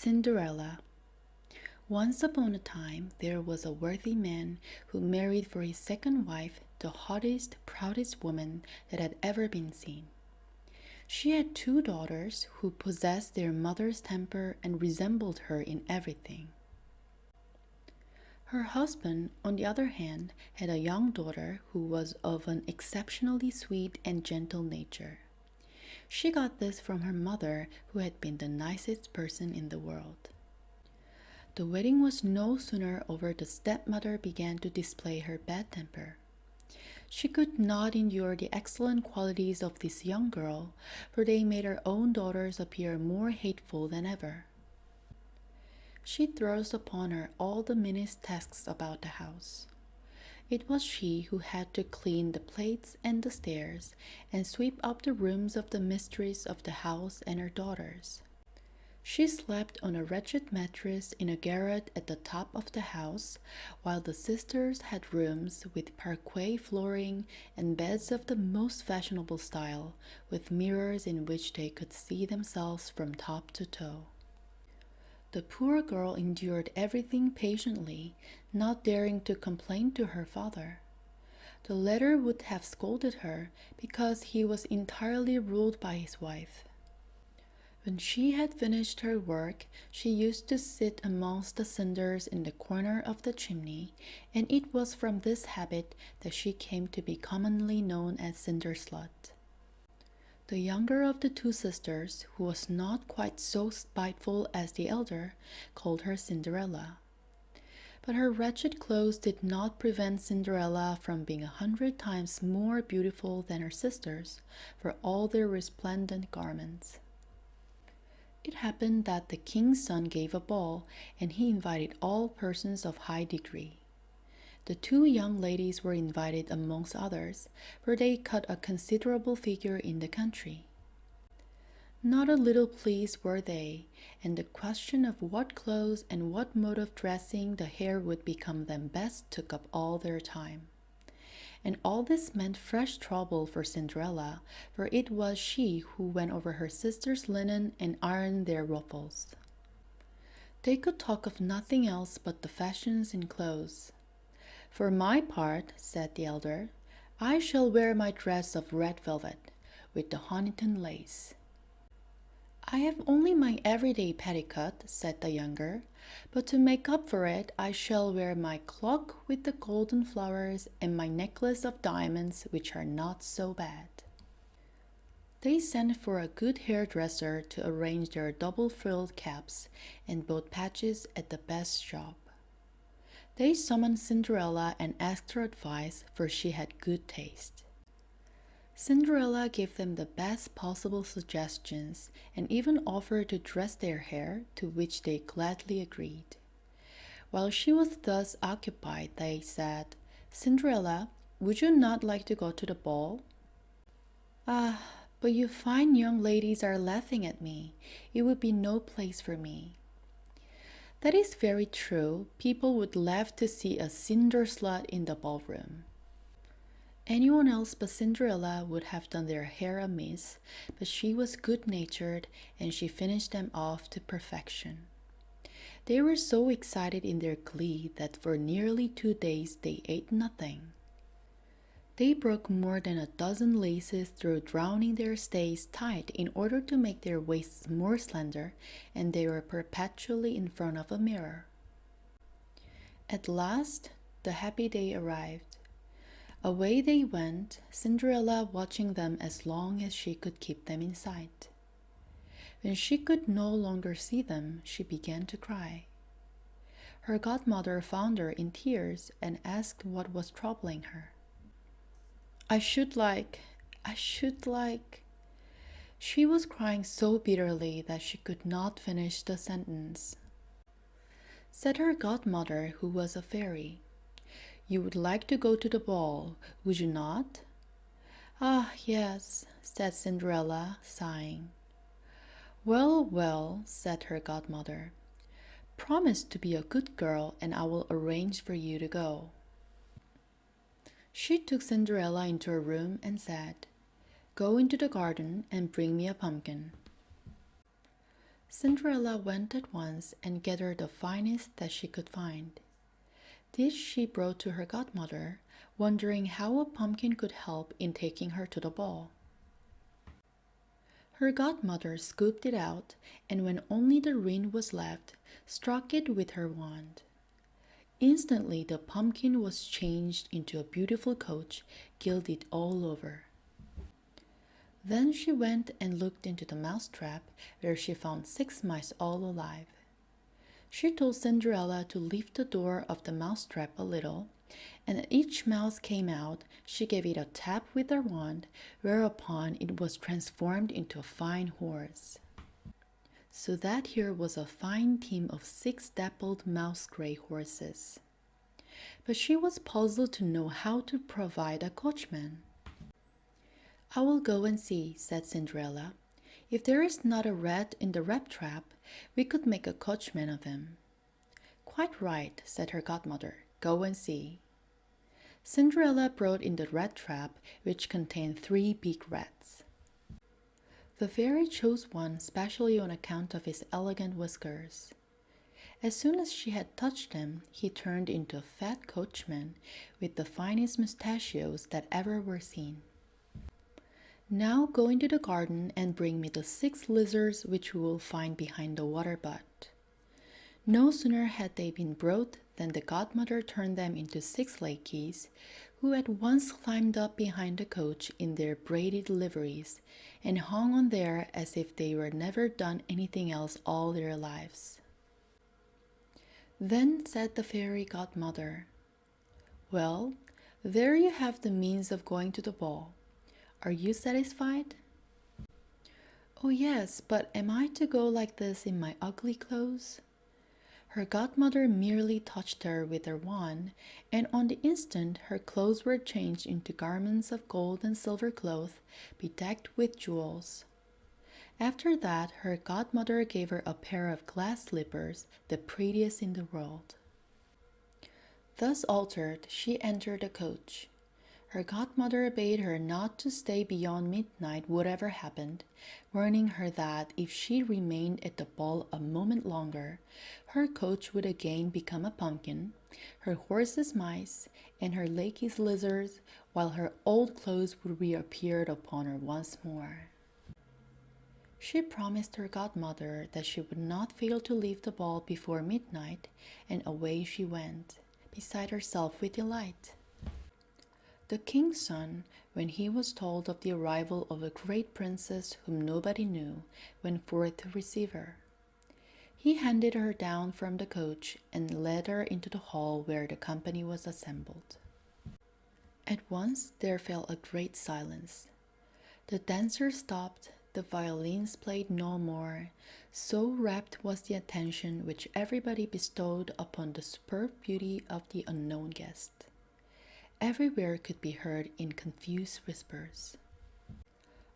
Cinderella. Once upon a time, there was a worthy man who married for his second wife the hottest, proudest woman that had ever been seen. She had two daughters who possessed their mother's temper and resembled her in everything. Her husband, on the other hand, had a young daughter who was of an exceptionally sweet and gentle nature. She got this from her mother, who had been the nicest person in the world. The wedding was no sooner over than the stepmother began to display her bad temper. She could not endure the excellent qualities of this young girl, for they made her own daughters appear more hateful than ever. She thrust upon her all the meanest tasks about the house. It was she who had to clean the plates and the stairs, and sweep up the rooms of the mistress of the house and her daughters. She slept on a wretched mattress in a garret at the top of the house, while the sisters had rooms with parquet flooring and beds of the most fashionable style, with mirrors in which they could see themselves from top to toe. The poor girl endured everything patiently, not daring to complain to her father. The latter would have scolded her because he was entirely ruled by his wife. When she had finished her work, she used to sit amongst the cinders in the corner of the chimney, and it was from this habit that she came to be commonly known as Cinder Slut. The younger of the two sisters, who was not quite so spiteful as the elder, called her Cinderella. But her wretched clothes did not prevent Cinderella from being 100 times more beautiful than her sisters, for all their resplendent garments. It happened that the king's son gave a ball, and he invited all persons of high degree. The two young ladies were invited amongst others, for they cut a considerable figure in the country. Not a little pleased were they, and the question of what clothes and what mode of dressing the hair would become them best took up all their time. And all this meant fresh trouble for Cinderella, for it was she who went over her sisters' linen and ironed their ruffles. They could talk of nothing else but the fashions in clothes. "For my part," said the elder, "I shall wear my dress of red velvet, with the Honiton lace." "I have only my everyday petticoat," said the younger, "but to make up for it, I shall wear my cloak with the golden flowers and my necklace of diamonds, which are not so bad." They sent for a good hairdresser to arrange their double-frilled caps and bought patches at the best shop. They summoned Cinderella and asked her advice, for she had good taste. Cinderella gave them the best possible suggestions and even offered to dress their hair, to which they gladly agreed. While she was thus occupied, they said, "Cinderella, would you not like to go to the ball?" "Ah, but you fine young ladies are laughing at me. It would be no place for me." "That is very true. People would laugh to see a cinder slut in the ballroom." Anyone else but Cinderella would have done their hair amiss, but she was good-natured, and she finished them off to perfection. They were so excited in their glee that for nearly 2 days they ate nothing. They broke more than 12 laces through drowning their stays tight in order to make their waists more slender, and they were perpetually in front of a mirror. At last, the happy day arrived. Away they went, Cinderella watching them as long as she could keep them in sight. When she could no longer see them, she began to cry. Her godmother found her in tears and asked what was troubling her. I should like. She was crying so bitterly that she could not finish the sentence. Said her godmother, who was a fairy, "You would like to go to the ball, would you not?" "Ah, yes," said Cinderella, sighing. "Well, well," said her godmother, "promise to be a good girl and I will arrange for you to go." She took Cinderella into her room and said, "Go into the garden and bring me a pumpkin." Cinderella went at once and gathered the finest that she could find. This she brought to her godmother, wondering how a pumpkin could help in taking her to the ball. Her godmother scooped it out, and when only the rind was left, struck it with her wand. Instantly the pumpkin was changed into a beautiful coach, gilded all over. Then she went and looked into the mousetrap, where she found 6 mice all alive. She told Cinderella to lift the door of the mousetrap a little, and each mouse came out. She gave it a tap with her wand, whereupon it was transformed into a fine horse. So that here was a fine team of 6 dappled mouse-gray horses. But she was puzzled to know how to provide a coachman. "I will go and see," said Cinderella. "If there is not a rat in the rat trap, we could make a coachman of him." "Quite right," said her godmother. "Go and see." Cinderella brought in the rat trap, which contained 3 big rats. The fairy chose one specially on account of his elegant whiskers. As soon as she had touched him, he turned into a fat coachman with the finest mustachios that ever were seen. "Now go into the garden and bring me the 6 lizards which you will find behind the water butt." No sooner had they been brought than the godmother turned them into 6 lackeys, who at once climbed up behind the coach in their braided liveries, and hung on there as if they were never done anything else all their lives. Then said the fairy godmother, "Well, there you have the means of going to the ball. Are you satisfied?" "Oh yes, but am I to go like this in my ugly clothes?" Her godmother merely touched her with her wand, and on the instant her clothes were changed into garments of gold and silver cloth, bedecked with jewels. After that, her godmother gave her a pair of glass slippers, the prettiest in the world. Thus altered, she entered the coach. Her godmother bade her not to stay beyond midnight whatever happened, warning her that if she remained at the ball a moment longer, her coach would again become a pumpkin, her horses mice, and her lackeys lizards, while her old clothes would reappear upon her once more. She promised her godmother that she would not fail to leave the ball before midnight, and away she went, beside herself with delight. The king's son, when he was told of the arrival of a great princess whom nobody knew, went forth to receive her. He handed her down from the coach and led her into the hall where the company was assembled. At once there fell a great silence. The dancers stopped, the violins played no more, so rapt was the attention which everybody bestowed upon the superb beauty of the unknown guest. Everywhere could be heard in confused whispers,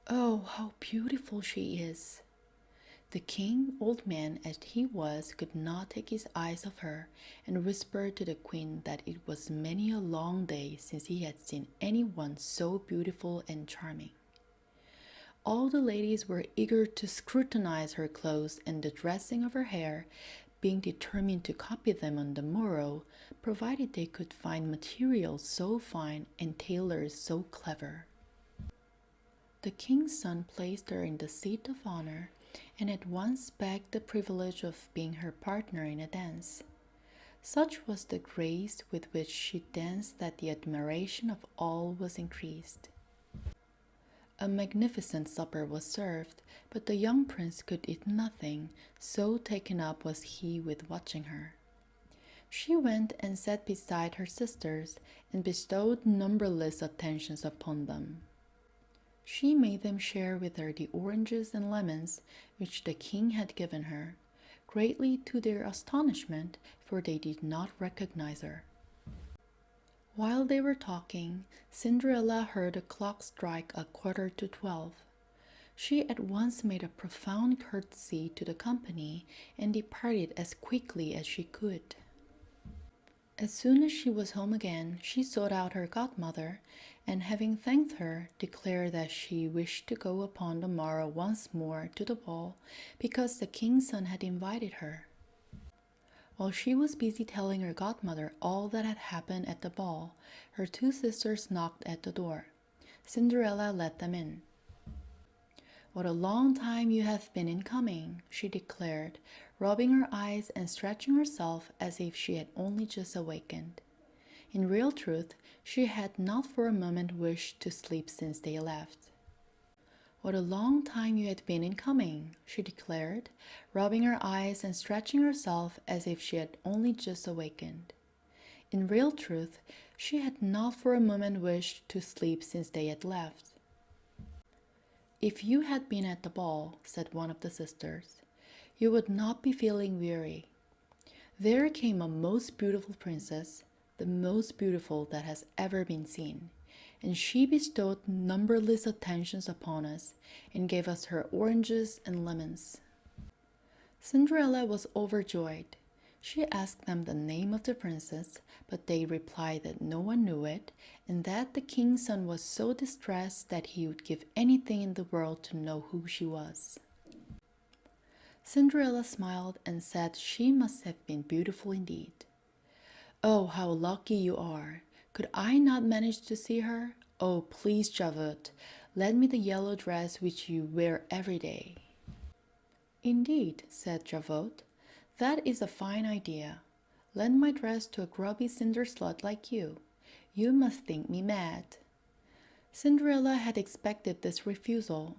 "Oh, how beautiful she is!" The king, old man as he was, could not take his eyes off her, and whispered to the queen that it was many a long day since he had seen any one so beautiful and charming. All the ladies were eager to scrutinize her clothes and the dressing of her hair, being determined to copy them on the morrow, provided they could find materials so fine and tailors so clever. The king's son placed her in the seat of honor, and at once begged the privilege of being her partner in a dance. Such was the grace with which she danced that the admiration of all was increased. A magnificent supper was served, but the young prince could eat nothing, so taken up was he with watching her. She went and sat beside her sisters, and bestowed numberless attentions upon them. She made them share with her the oranges and lemons which the king had given her, greatly to their astonishment, for they did not recognize her. While they were talking, Cinderella heard a clock strike 11:45. She at once made a profound courtesy to the company and departed as quickly as she could. As soon as she was home again, she sought out her godmother, and having thanked her, declared that she wished to go upon the morrow once more to the ball because the king's son had invited her. While she was busy telling her godmother all that had happened at the ball, her two sisters knocked at the door. Cinderella let them in. "What a long time you have been in coming," she declared, rubbing her eyes and stretching herself as if she had only just awakened. In real truth, she had not for a moment wished to sleep since they left. "What a long time you had been in coming," she declared, rubbing her eyes and stretching herself as if she had only just awakened. In real truth, she had not for a moment wished to sleep since they had left. "If you had been at the ball," said one of the sisters, "you would not be feeling weary. There came a most beautiful princess, the most beautiful that has ever been seen, and she bestowed numberless attentions upon us and gave us her oranges and lemons." Cinderella was overjoyed. She asked them the name of the princess, but they replied that no one knew it, and that the king's son was so distressed that he would give anything in the world to know who she was. Cinderella smiled and said she must have been beautiful indeed. "Oh, how lucky you are! Could I not manage to see her? Oh, please, Javert, lend me the yellow dress which you wear every day." "Indeed," said Javert, "that is a fine idea. Lend my dress to a grubby cinder slut like you. You must think me mad." Cinderella had expected this refusal.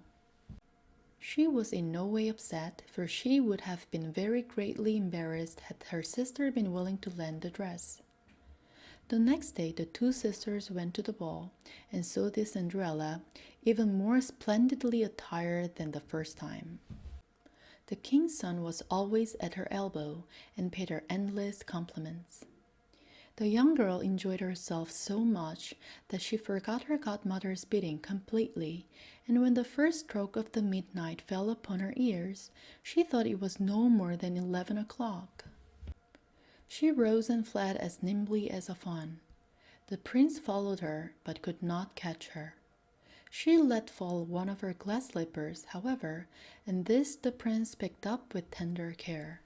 She was in no way upset, for she would have been very greatly embarrassed had her sister been willing to lend the dress. The next day the two sisters went to the ball, and so did Cinderella, even more splendidly attired than the first time. The king's son was always at her elbow and paid her endless compliments. The young girl enjoyed herself so much that she forgot her godmother's bidding completely, and when the first stroke of the midnight fell upon her ears, she thought it was no more than 11 o'clock. She rose and fled as nimbly as a fawn. The prince followed her, but could not catch her. She let fall one of her glass slippers, however, and this the prince picked up with tender care.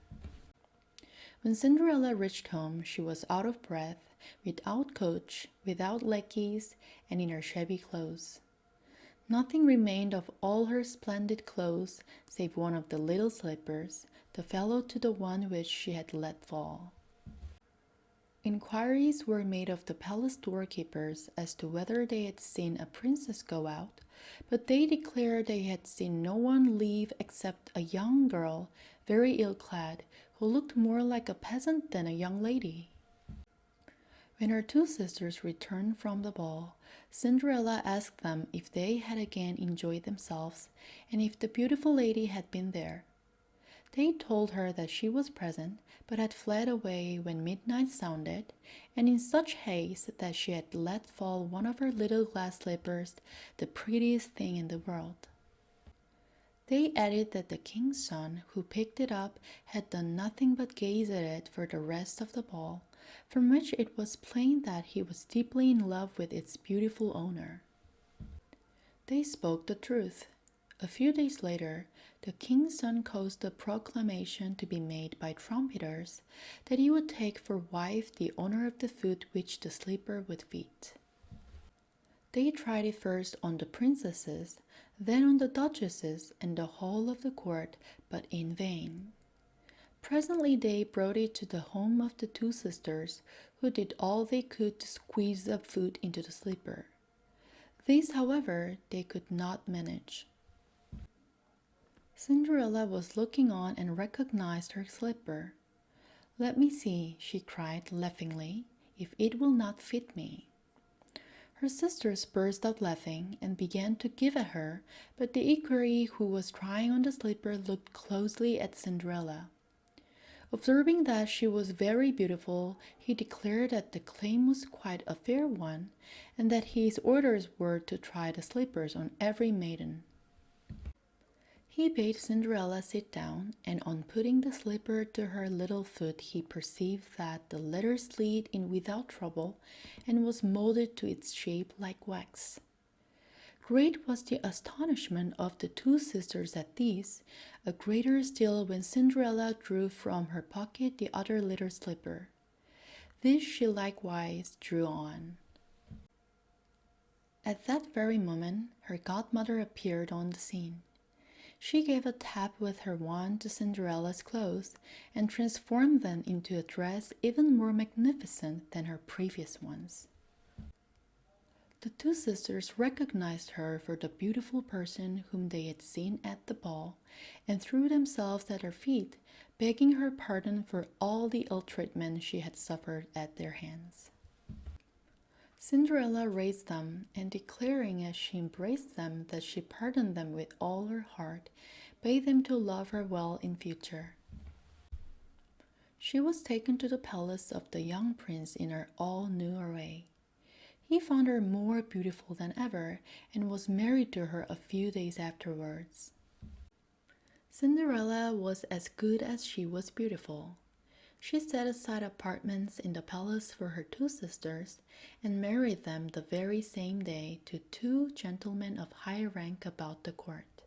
When Cinderella reached home, she was out of breath, without coach, without lackeys, and in her shabby clothes. Nothing remained of all her splendid clothes save one of the little slippers, the fellow to the one which she had let fall. Inquiries were made of the palace doorkeepers as to whether they had seen a princess go out, but they declared they had seen no one leave except a young girl, very ill-clad, who looked more like a peasant than a young lady. When her two sisters returned from the ball, Cinderella asked them if they had again enjoyed themselves, and if the beautiful lady had been there. They told her that she was present, but had fled away when midnight sounded, and in such haste that she had let fall one of her little glass slippers, the prettiest thing in the world. They added that the king's son, who picked it up, had done nothing but gaze at it for the rest of the ball, from which it was plain that he was deeply in love with its beautiful owner. They spoke the truth. A few days later, the king's son caused a proclamation to be made by trumpeters that he would take for wife the owner of the foot which the slipper would fit. They tried it first on the princesses, then on the duchesses and the whole of the court, but in vain. Presently they brought it to the home of the two sisters, who did all they could to squeeze the foot into the slipper. This, however, they could not manage. Cinderella was looking on and recognized her slipper. "Let me see," she cried laughingly, "if it will not fit me." Her sisters burst out laughing and began to give at her, but the equerry who was trying on the slipper looked closely at Cinderella. Observing that she was very beautiful, he declared that the claim was quite a fair one, and that his orders were to try the slippers on every maiden. He bade Cinderella sit down, and on putting the slipper to her little foot, he perceived that the leather slid in without trouble and was molded to its shape like wax. Great was the astonishment of the two sisters at this, a greater still when Cinderella drew from her pocket the other little slipper. This she likewise drew on. At that very moment, her godmother appeared on the scene. She gave a tap with her wand to Cinderella's clothes and transformed them into a dress even more magnificent than her previous ones. The two sisters recognized her for the beautiful person whom they had seen at the ball and threw themselves at her feet, begging her pardon for all the ill treatment she had suffered at their hands. Cinderella raised them, and declaring as she embraced them that she pardoned them with all her heart, bade them to love her well in future. She was taken to the palace of the young prince in her all-new array. He found her more beautiful than ever, and was married to her a few days afterwards. Cinderella was as good as she was beautiful. She set aside apartments in the palace for her two sisters and married them the very same day to two gentlemen of high rank about the court.